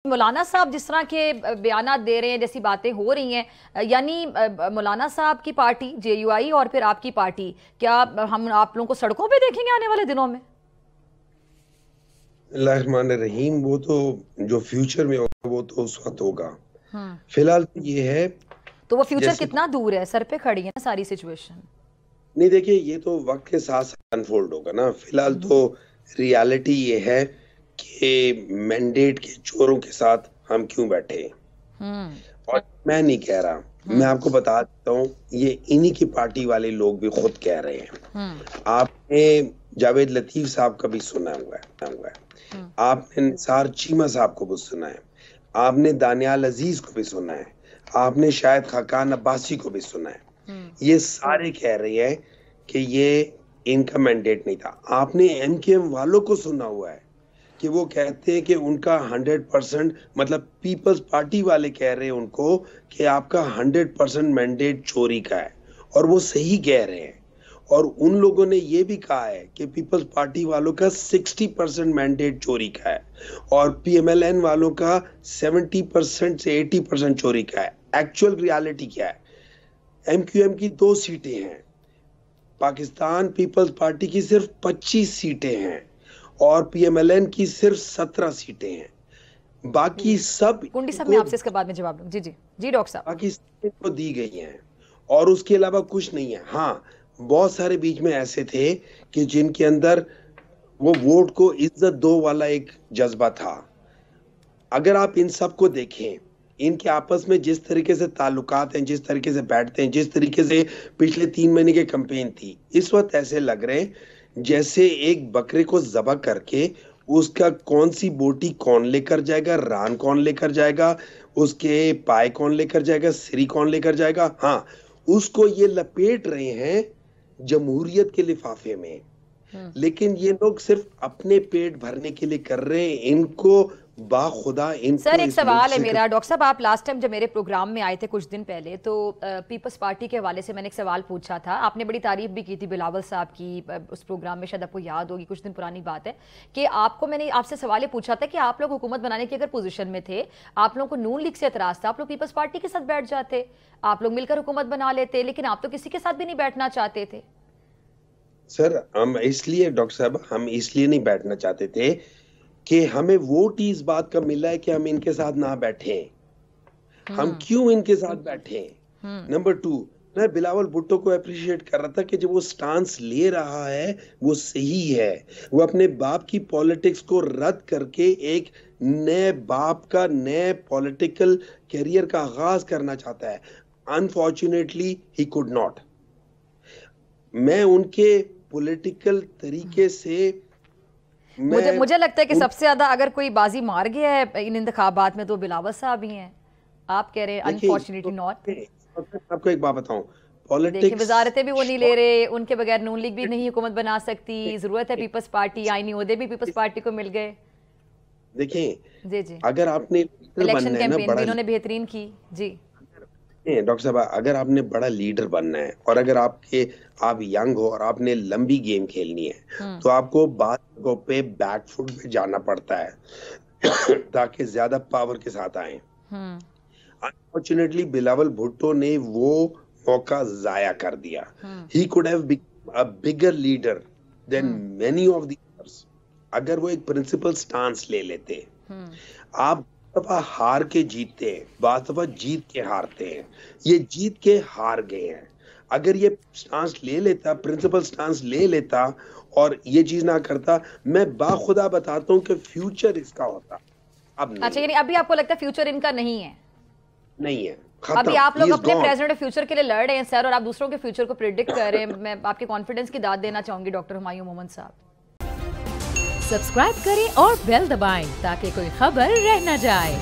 مولانا صاحب جس طرح کے بیانات دے رہے ہیں، جیسی باتیں ہو رہی ہیں، یعنی مولانا صاحب کی پارٹی جے یو آئی اور پھر آپ کی پارٹی، کیا ہم آپ لوگوں کو سڑکوں پہ دیکھیں گے آنے والے دنوں میں؟ اللہ الرحمن الرحیم، وہ تو جو فیوچر میں ہوگا وہ تو اس وقت ہوگا. فی الحال یہ ہے تو وہ فیوچر کتنا دور ہے؟ سر پہ کھڑی ہے نا ساری سچویشن. نہیں دیکھیں، یہ تو وقت کے ساتھ ساتھ انفولڈ ہوگا نا. فی الحال تو ریالٹی یہ ہے کہ مینڈیٹ کے چوروں کے ساتھ ہم کیوں بیٹھے ہیں. اور میں نہیں کہہ رہا، میں آپ کو بتا دیتا ہوں، یہ انہی کی پارٹی والے لوگ بھی خود کہہ رہے ہیں. آپ نے جاوید لطیف صاحب کا بھی سنا ہوا ہے، آپ نے نثار چیمہ صاحب کو بھی سنا ہے، آپ نے دانیال عزیز کو بھی سنا ہے، آپ نے شاید خاقان عباسی کو بھی سنا ہے. یہ سارے کہہ رہے ہیں کہ یہ ان کا مینڈیٹ نہیں تھا. آپ نے ایم کیو ایم والوں کو سنا ہوا ہے کہ وہ کہتے ہیں کہ ان کا 100%، مطلب پیپلز پارٹی والے کہہ رہے ہیں ان کو کہ آپ کا 100% مینڈیٹ چوری کا ہے، اور وہ صحیح کہہ رہے ہیں. اور ان لوگوں نے یہ بھی کہا ہے کہ پیپلز پارٹی والوں کا 60% مینڈیٹ چوری کا ہے، اور پی ایم ایل این والوں کا 70% سے 80% چوری کا ہے. ایکچوئل ریالٹی کیا ہے؟ ایم کیو ایم کی 2 سیٹیں ہیں، پاکستان پیپلز پارٹی کی صرف 25 سیٹیں ہیں، اور پی ایم ایل این کی صرف 17 سیٹیں ہیں. باقی سب کنڈی صاحب میں آپ سے اس کے بعد میں جواب دوں. جی ڈاکٹر صاحب. باقی سب کو دی گئی ہیں، اور اس کے علاوہ کچھ نہیں ہے. ہاں، بہت سارے بیچ میں ایسے تھے کہ جن کے اندر وہ ووٹ کو عزت دو والا ایک جذبہ تھا. اگر آپ ان سب کو دیکھیں، ان کے آپس میں جس طریقے سے تعلقات ہیں، جس طریقے سے بیٹھتے ہیں، جس طریقے سے پچھلے 3 مہینے کے کمپین تھی، اس وقت ایسے لگ رہے ہیں جیسے ایک بکرے کو ذبح کر کے اس کا کون سی بوٹی کون لے کر جائے گا، ران کون لے کر جائے گا، اس کے پائے کون لے کر جائے گا، سری کون لے کر جائے گا. ہاں، اس کو یہ لپیٹ رہے ہیں جمہوریت کے لفافے میں، لیکن یہ لوگ صرف اپنے پیٹ بھرنے کے لیے کر رہے ہیں. ان کو باخدا سر ایک سوال ہے میرا. ڈاکٹر صاحب، آپ لاسٹ ٹائم جب میرے پروگرام میں آئے تھے کچھ دن پہلے، تو پیپلز پارٹی کے حوالے سے میں نے ایک سوال پوچھا تھا. آپ نے بڑی تعریف بھی کی تھی بلاول صاحب کی اس پروگرام میں، شاید آپ کو یاد ہوگی، کچھ دن پرانی بات ہے، کہ آپ کو میں نے آپ سے سوال یہ پوچھا تھا کہ آپ لوگ حکومت بنانے کی اگر پوزیشن میں تھے، آپ لوگوں کو نون لیگ سے اعتراض تھا، آپ لوگ پیپلز پارٹی کے ساتھ بیٹھ جاتے، آپ لوگ مل کر حکومت بنا لیتے، لیکن آپ تو کسی کے ساتھ بھی نہیں بیٹھنا چاہتے تھے. سر ہم اس لیے، ڈاکٹر صاحب، ہم اس لیے نہیں بیٹھنا چاہتے تھے کہ ہمیں ووٹ ہی اس بات کا ملا ہے کہ ہم ان کے ساتھ نہ بیٹھیں. ہم کیوں ان کے ساتھ بیٹھیں؟ نمبر 2، میں بلاول بھٹو کو اپریشیٹ کر رہا تھا کہ جب وہ سٹانس لے رہا ہے وہ صحیح ہے. وہ اپنے باپ کی پولیٹکس کو رد کر کے ایک نئے باپ کا نئے پولیٹیکل کیریئر کا آغاز کرنا چاہتا ہے. Unfortunately he could not. میں ان کے پولیٹیکل طریقے سے مجھے لگتا ہے کہ سب سے زیادہ اگر کوئی بازی مار گیا ہے ان انتخابات میں تو بلاول صاحب ہی ہیں. آپ کہہ رہے ہیں انفارچونیٹلی ناٹ. آپ کو ایک بات بتاؤں، دیکھیں وزارتیں بھی وہ نہیں لے رہے، ان کے بغیر نون لیگ بھی نہیں حکومت بنا سکتی. ضرورت ہے پیپلز پارٹی، آئینی عہدے بھی پیپلز پارٹی کو مل گئے. دیکھیں جی اگر آپ نے الیکشن کیمپین بھی انہوں نے بہترین کی. جی ڈاکٹر صاحب، اگر آپ نے بڑا لیڈر بننا ہے، اور اگر آپ ینگ ہو اور آپ نے لمبی گیم کھیلنی ہے، تو آپ کو بعض جگہوں پہ بیک فٹ پہ جانا پڑتا ہے تاکہ زیادہ پاور کے ساتھ آئیں. انفارچونیٹلی بلاول بھٹو نے وہ موقع ضائع کر دیا. He could have become a bigger leader than many of the others اگر وہ ایک پرنسپل سٹانس لے لیتے. آپ دفعہ ہار کے جیتتے ہیں، بعض دفعہ جیت کے ہارتے ہیں. یہ جیت کے ہار گئے ہیں. اگر یہ سٹانس لے لیتا، پرنسپل سٹانس لے لیتا اور یہ چیز نہ کرتا، میں باخدا بتاتا ہوں کہ فیوچر اس کا ہوتا. اب نہیں. اچھا، یعنی ابھی آپ کو لگتا ہے فیوچر ان کا نہیں ہے؟ نہیں ہے. ابھی آپ لوگ اپنے پریزیڈنٹ فیوچر کے لیے لڑ رہے ہیں سر، اور آپ دوسروں کے فیوچر کو پریڈکٹ کر رہے ہیں. میں آپ کے کانفیڈنس کی داد دینا چاہوں گی ڈاکٹر ہمایوں مومن صاحب. سبسکرائب کریں اور بیل دبائیں تاکہ کوئی خبر رہ نہ جائے.